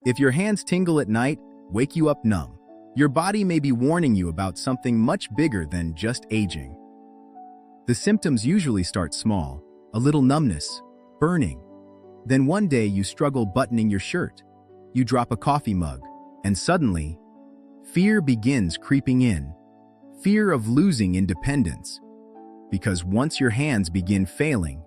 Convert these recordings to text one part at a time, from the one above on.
If your hands tingle at night, wake you up numb. Your body may be warning you about something much bigger than just aging. The symptoms usually start small, a little numbness, burning. Then one day you struggle buttoning your shirt. You drop a coffee mug, and suddenly, fear begins creeping in. Fear of losing independence. Because once your hands begin failing,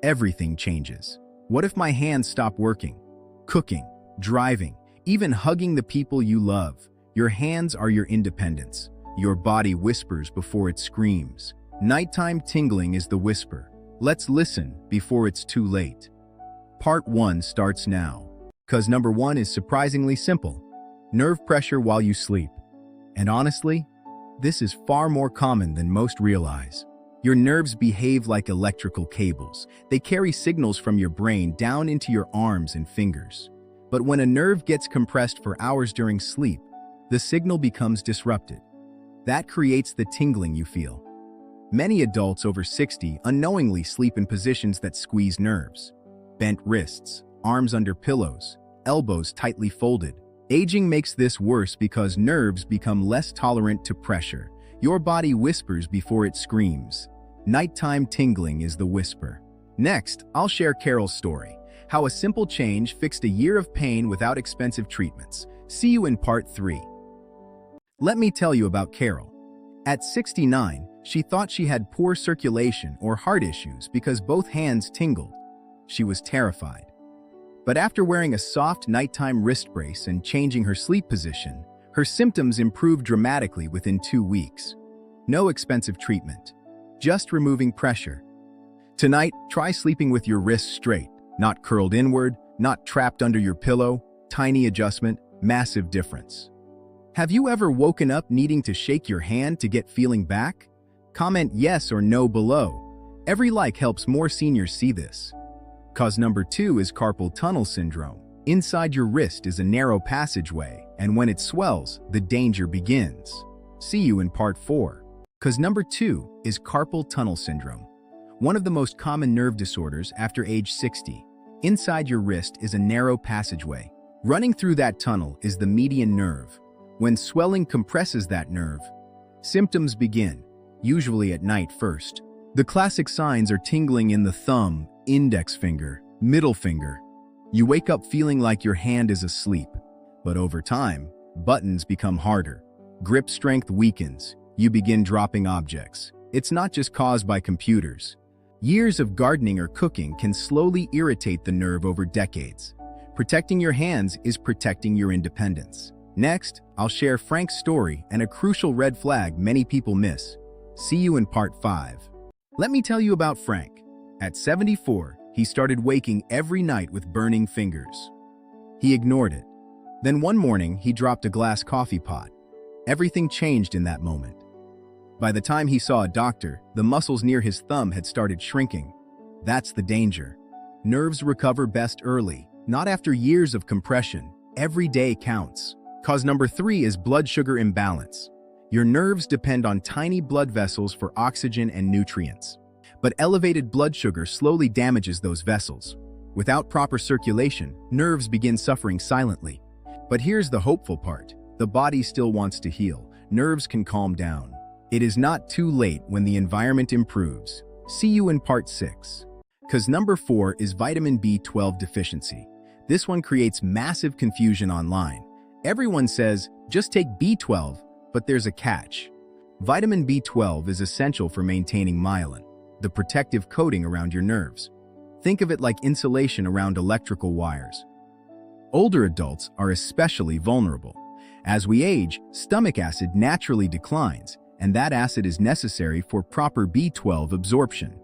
everything changes. What if my hands stop working? Cooking, driving, even hugging the people you love. Your hands are your independence. Your body whispers before it screams. Nighttime tingling is the whisper. Let's listen before it's too late. Part 1 starts now. Cause number 1 is surprisingly simple. Nerve pressure while you sleep. And honestly, this is far more common than most realize. Your nerves behave like electrical cables. They carry signals from your brain down into your arms and fingers. But when a nerve gets compressed for hours during sleep, the signal becomes disrupted. That creates the tingling you feel. Many adults over 60 unknowingly sleep in positions that squeeze nerves. Bent wrists, arms under pillows, elbows tightly folded. Aging makes this worse because nerves become less tolerant to pressure. Your body whispers before it screams. Nighttime tingling is the whisper. Next, I'll share Carol's story, how a simple change fixed a year of pain without expensive treatments. See you in part 3. Let me tell you about Carol. At 69, she thought she had poor circulation or heart issues because both hands tingled. She was terrified. But after wearing a soft nighttime wrist brace and changing her sleep position, her symptoms improved dramatically within 2 weeks. No expensive treatment, just removing pressure. Tonight, try sleeping with your wrists straight, not curled inward, not trapped under your pillow. Tiny adjustment, massive difference. Have you ever woken up needing to shake your hand to get feeling back? Comment yes or no below. Every like helps more seniors see this. Cause number 2 is carpal tunnel syndrome. Inside your wrist is a narrow passageway, and when it swells, the danger begins. See you in part 4. Cause number 2 is carpal tunnel syndrome, one of the most common nerve disorders after age 60. Inside your wrist is a narrow passageway. Running through that tunnel is the median nerve. When swelling compresses that nerve, symptoms begin, usually at night first. The classic signs are tingling in the thumb, index finger, middle finger. You wake up feeling like your hand is asleep. But over time, buttons become harder. Grip strength weakens. You begin dropping objects. It's not just caused by computers. Years of gardening or cooking can slowly irritate the nerve over decades. Protecting your hands is protecting your independence. Next, I'll share Frank's story and a crucial red flag many people miss. See you in part 5. Let me tell you about Frank. At 74, he started waking every night with burning fingers. He ignored it. Then one morning, he dropped a glass coffee pot. Everything changed in that moment. By the time he saw a doctor, the muscles near his thumb had started shrinking. That's the danger. Nerves recover best early, not after years of compression. Every day counts. Cause number 3 is blood sugar imbalance. Your nerves depend on tiny blood vessels for oxygen and nutrients. But elevated blood sugar slowly damages those vessels. Without proper circulation, nerves begin suffering silently. But here's the hopeful part. The body still wants to heal. Nerves can calm down. It is not too late when the environment improves. See you in part 6. Cause number 4 is vitamin B12 deficiency. This one creates massive confusion online. Everyone says, just take B12, but there's a catch. Vitamin B12 is essential for maintaining myelin, the protective coating around your nerves. Think of it like insulation around electrical wires. Older adults are especially vulnerable. As we age, stomach acid naturally declines, and that acid is necessary for proper B12 absorption.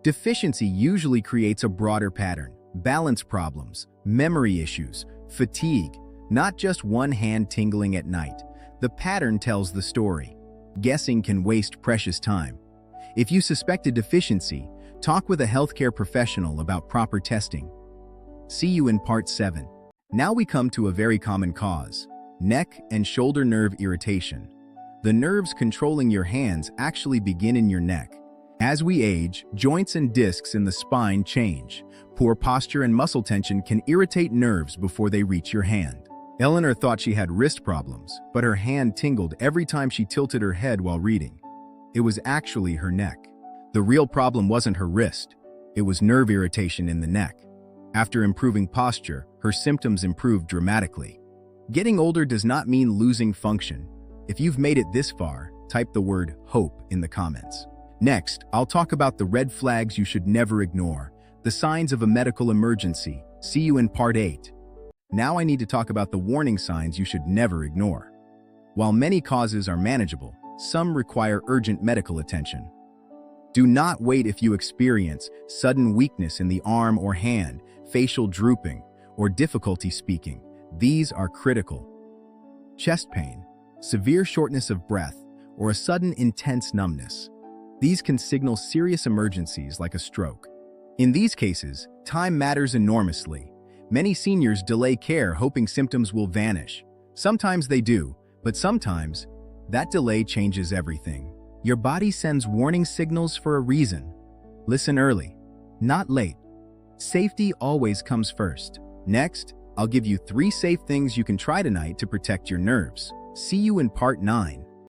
Deficiency usually creates a broader pattern: balance problems, memory issues, fatigue, not just one hand tingling at night. The pattern tells the story. Guessing can waste precious time. If you suspect a deficiency, talk with a healthcare professional about proper testing. See you in part 7. Now we come to a very common cause: neck and shoulder nerve irritation. The nerves controlling your hands actually begin in your neck. As we age, joints and discs in the spine change. Poor posture and muscle tension can irritate nerves before they reach your hand. Eleanor thought she had wrist problems, but her hand tingled every time she tilted her head while reading. It was actually her neck. The real problem wasn't her wrist. It was nerve irritation in the neck. After improving posture, her symptoms improved dramatically. Getting older does not mean losing function. If you've made it this far, type the word hope in the comments. Next, I'll talk about the red flags you should never ignore, the signs of a medical emergency. See you in part 8. Now I need to talk about the warning signs you should never ignore. While many causes are manageable, some require urgent medical attention. Do not wait if you experience sudden weakness in the arm or hand, facial drooping, or difficulty speaking. These are critical. Chest pain, severe shortness of breath, or a sudden intense numbness. These can signal serious emergencies like a stroke. In these cases, time matters enormously. Many seniors delay care hoping symptoms will vanish. Sometimes they do, but sometimes that delay changes everything. Your body sends warning signals for a reason. Listen early, not late. Safety always comes first. Next, I'll give you 3 safe things you can try tonight to protect your nerves. See you in part 9.